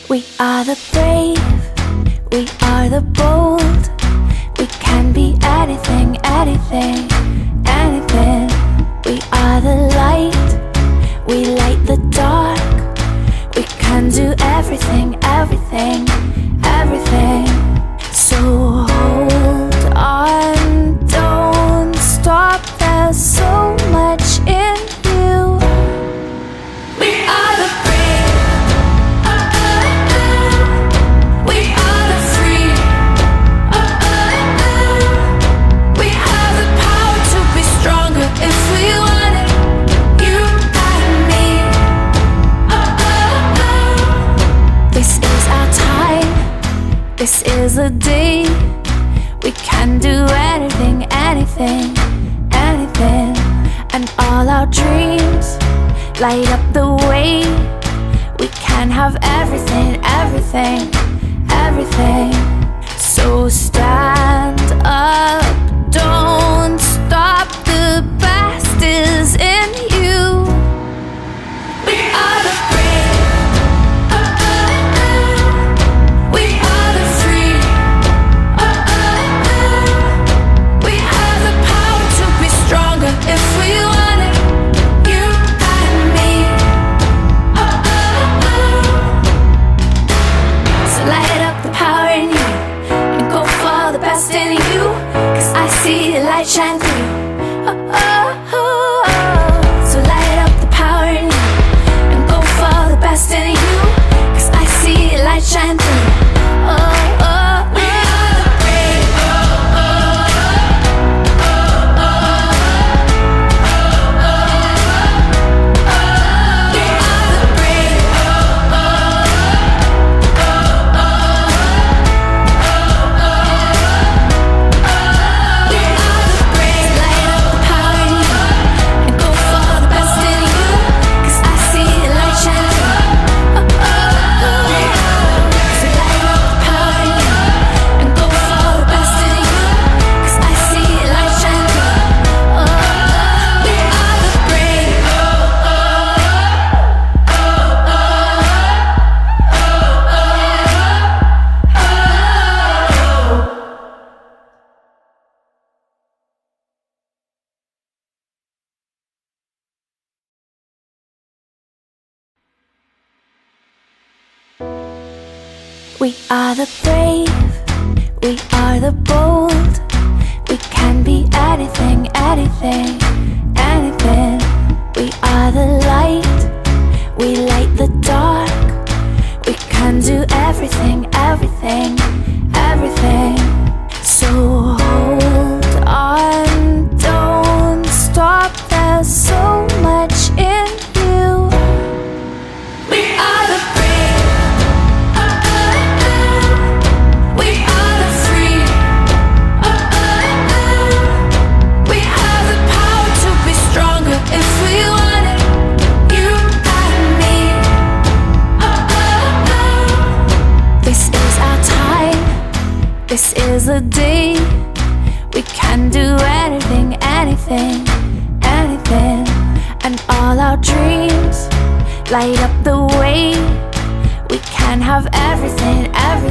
We are the brave, we are the bold. We can be anything, anything, anything. We are the light, we light the dark. We can do everything, everything, everything. So hold on, don't stop, there's so much in you. We are the brave, we are the free, we have the power to be stronger if we want it, you and me. This is our time, this is the day. We can do anything, anything, anything. And all our dreams light up the way. We can have everything, everything, everything. So stand up, don't stop, the best is in you. We are the brave, we are the free, we have the power to be stronger if we want it, you and me. So light up the power in you and go for the best in you, 'cause I see the light shine through. So light up the power in you and go for the best in you, 'cause I see the light shine through. We are the brave, we are the brave, we are the brave. Light up the power in you and go for the best in you, 'cause I see the light shine through. So light up the power in you and go for the best in you, 'cause I see the light shine through. We are the brave. We are the brave, we are the bold. We can be anything, anything, anything. We are the light, we light the dark. We can do everything, everything, everything. So hold on, don't stop, there's so much in you. We are the brave, we are the free, we have the power to be stronger if we want it, you and me. This is our time, this is the day. We can do anything, anything, anything. And all our dreams light up the way. We can have everything, everything.